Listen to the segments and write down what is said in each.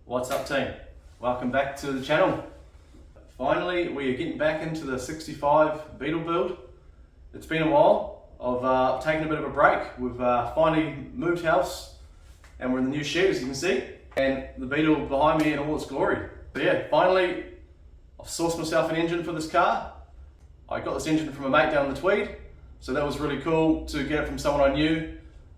What's up, team? Welcome back to the channel. Finally, we are getting back into the 65 Beetle build. It's been a while. I've taken a bit of a break. We've finally moved house and we're in the new shed, as you can see, and the Beetle behind me in all its glory. So yeah, finally I've sourced myself an engine for this car. I got this engine from a mate down the Tweed, so that was really cool to get it from someone I knew.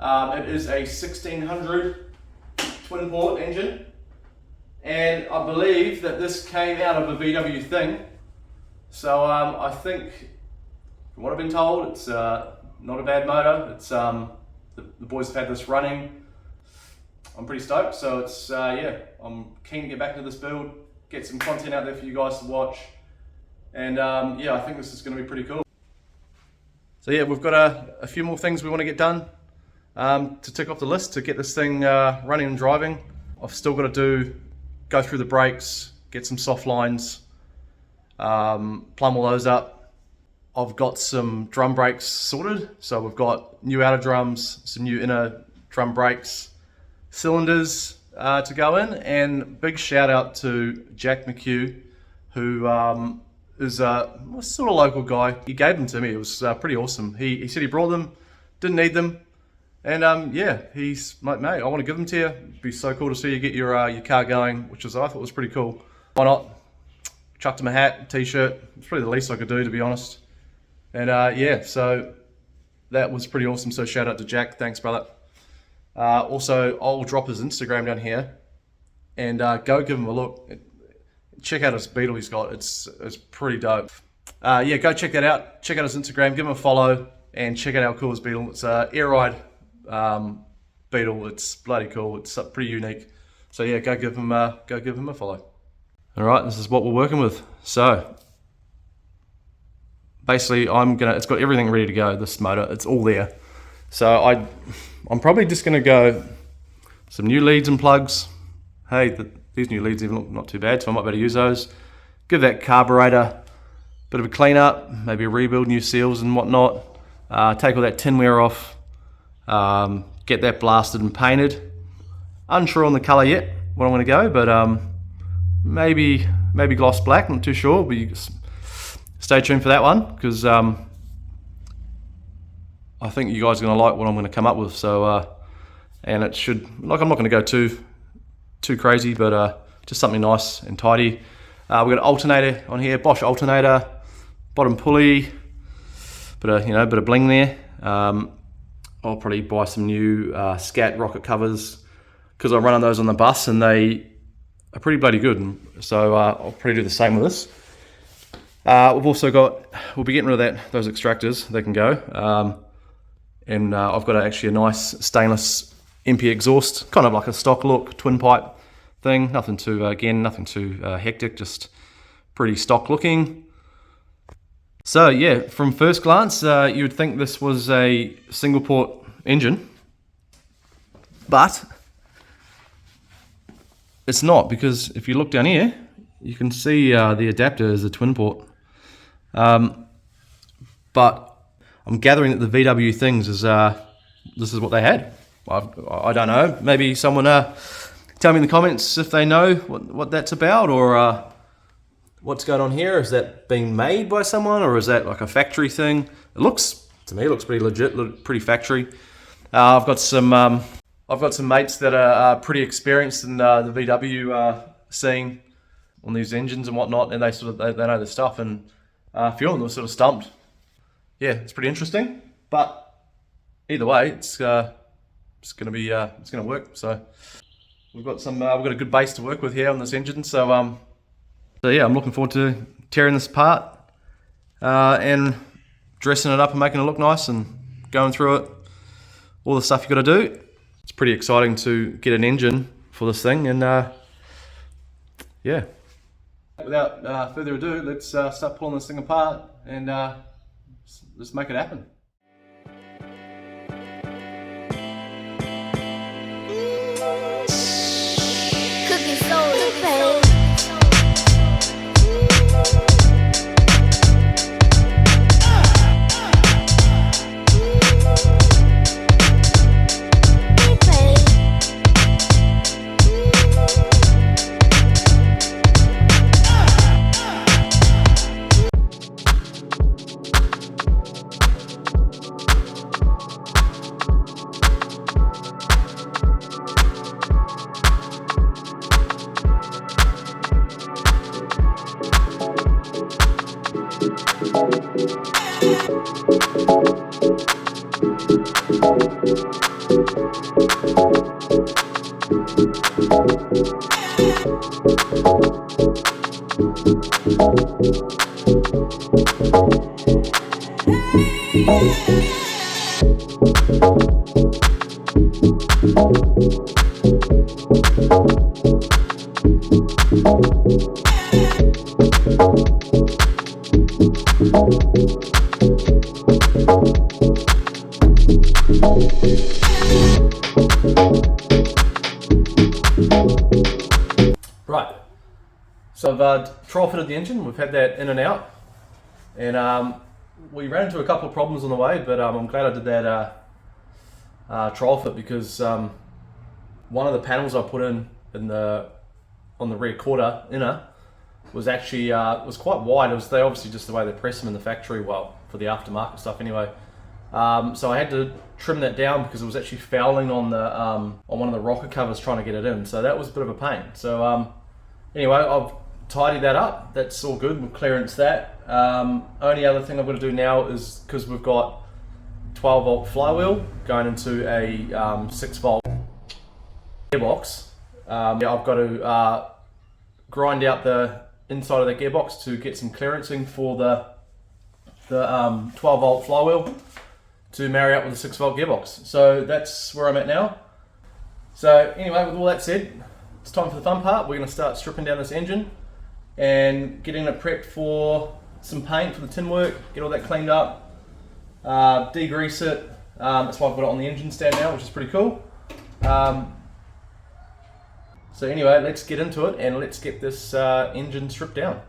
It is a 1600 twin port engine, and I believe that this came out of a VW thing. So I think, from what I've been told, it's not a bad motor. It's the boys have had this running. I'm pretty stoked. So it's yeah, I'm keen to get back into this build, get some content out there for you guys to watch, and yeah, I think this is going to be pretty cool. So yeah, we've got a few more things we want to get done to tick off the list to get this thing running and driving. I've still got to go through the brakes, get some soft lines, plumb all those up. I've got some drum brakes sorted, so we've got new outer drums, some new inner drum brakes, cylinders to go in, and big shout out to Jack McHugh, who is a sort of local guy. He gave them to me. It was pretty awesome. He said he brought them, didn't need them, and yeah, he's like, mate, I want to give them to you. It'd be so cool to see you get your car going, which I thought was pretty cool. Why not? Chucked him a hat, t-shirt. It's probably the least I could do, to be honest. And yeah, so that was pretty awesome. So shout out to Jack. Thanks, brother. Also, I'll drop his Instagram down here, and go give him a look. Check out his Beetle he's got. It's pretty dope. Yeah, go check that out. Check out his Instagram. Give him a follow, and check out how cool his Beetle. It's a air ride Beetle. It's bloody cool. It's pretty unique. So yeah, go give him a follow. All right, this is what we're working with. So basically, it's got everything ready to go. This motor, it's all there. So I'm probably just gonna go some new leads and plugs. Hey, these new leads even look not too bad, so I might be able to use those. Give that carburetor a bit of a clean up, maybe a rebuild, new seals and whatnot. Take all that tinware off. Get that blasted and painted. Unsure on the color yet, what I'm gonna go, but maybe gloss black, not too sure, but you stay tuned for that one, because I think you guys are gonna like what I'm gonna come up with. So and it should, like, I'm not gonna go too crazy, but just something nice and tidy. We've got an alternator on here, Bosch alternator, bottom pulley, bit of bling there. I'll probably buy some new Scat rocket covers, because I run on those on the bus and they are pretty bloody good. And so I'll probably do the same with this. We've also we'll be getting rid of those extractors. They can go. And I've got actually a nice stainless MP exhaust, kind of like a stock look twin pipe thing. Nothing too hectic, just pretty stock looking. So yeah, from first glance, you would think this was a single port engine, but it's not, because if you look down here, you can see the adapter is a twin port. But I'm gathering that the VW things is this is what they had. I don't know. Maybe someone tell me in the comments if they know what that's about, or what's going on here. Is that being made by someone, or is that like a factory thing? To me, it looks pretty legit, pretty factory. I've got some mates that are pretty experienced in the VW scene on these engines and whatnot, and they know their stuff, and a few of them were sort of stumped. Yeah, it's pretty interesting, but either way, it's gonna work. So we've got a good base to work with here on this engine. So yeah, I'm looking forward to tearing this apart and dressing it up and making it look nice and going through it, all the stuff you got to do. It's pretty exciting to get an engine for this thing, and yeah. Without further ado, let's start pulling this thing apart and let's make it happen. Right, so I've trial fitted the engine. We've had that in and out, and we ran into a couple of problems on the way, but I'm glad I did that trial fit, because one of the panels I put in on the rear quarter inner was actually was quite wide. They obviously just the way they press them in the factory, well, for the aftermarket stuff anyway. So I had to trim that down because it was actually fouling on the on one of the rocker covers trying to get it in. So that was a bit of a pain. So anyway, I've tidied that up. That's all good. We'll clearance that. Only other thing I'm going to do now is, because we've got 12 volt flywheel going into a 6 volt gearbox, I've got to grind out the inside of the gearbox to get some clearancing for the 12 volt flywheel to marry up with the 6 volt gearbox. So that's where I'm at now. So anyway, with all that said, it's time for the fun part. We're going to start stripping down this engine and getting it prepped for some paint for the tin work, get all that cleaned up, degrease it. That's why I've got it on the engine stand now, which is pretty cool. So anyway, let's get into it and let's get this engine stripped down.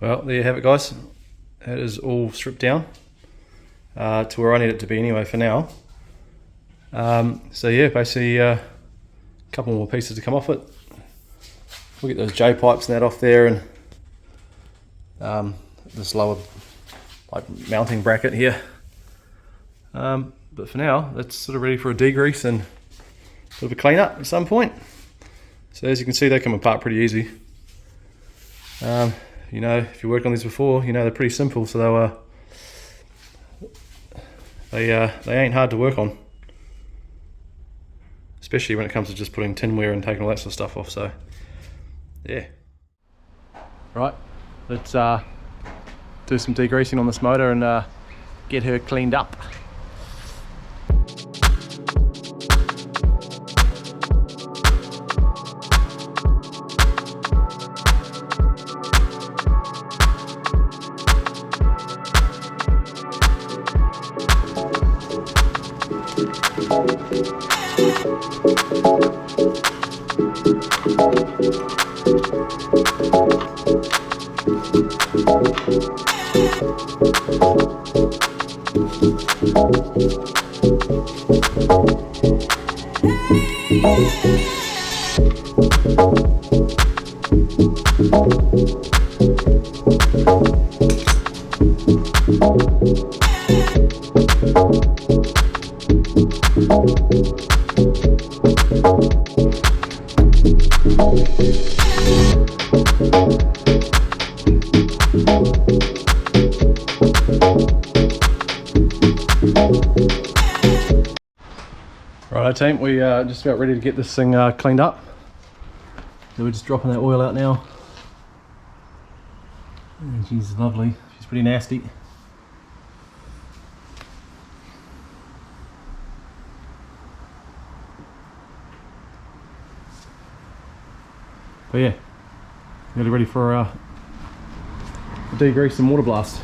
Well, there you have it, guys. It is all stripped down to where I need it to be anyway for now. So yeah, basically a couple more pieces to come off it. We'll get those J pipes and that off there, and this lower like mounting bracket here. But for now, that's sort of ready for a degrease and a bit of a clean up at some point. So as you can see, they come apart pretty easy. You know, if you worked on these before, you know they're pretty simple, so they ain't hard to work on, especially when it comes to just putting tinware and taking all that sort of stuff off. So yeah, right, let's do some degreasing on this motor and get her cleaned up. Righto team, we are just about ready to get this thing cleaned up. So we're just dropping that oil out now. And she's lovely. She's pretty nasty. But yeah, nearly ready for a degreasing water blast.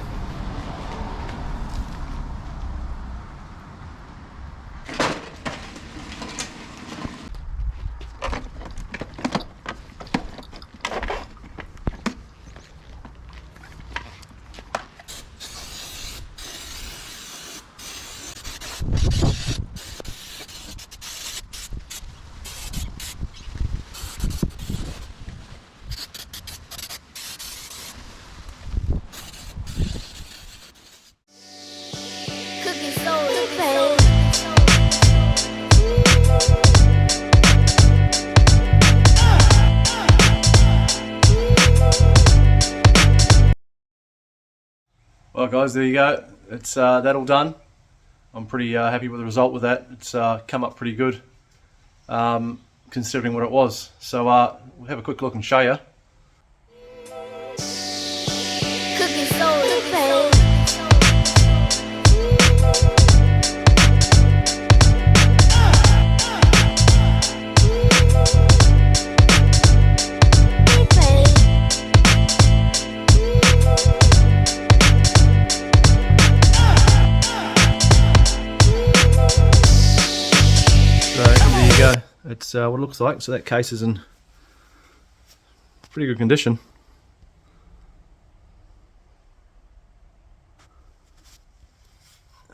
Well guys, there you go. It's that all done. I'm pretty happy with the result with that. It's come up pretty good, considering what it was. So we'll have a quick look and show you. Go. It's what it looks like. So that case is in pretty good condition.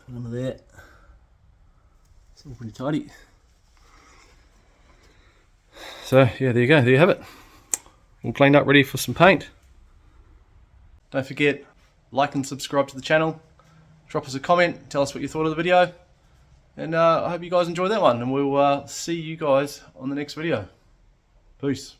None of that. It's all pretty tidy. So yeah, there you go. There you have it. All cleaned up, ready for some paint. Don't forget, like and subscribe to the channel. Drop us a comment. Tell us what you thought of the video. And I hope you guys enjoyed that one, and we'll see you guys on the next video. Peace.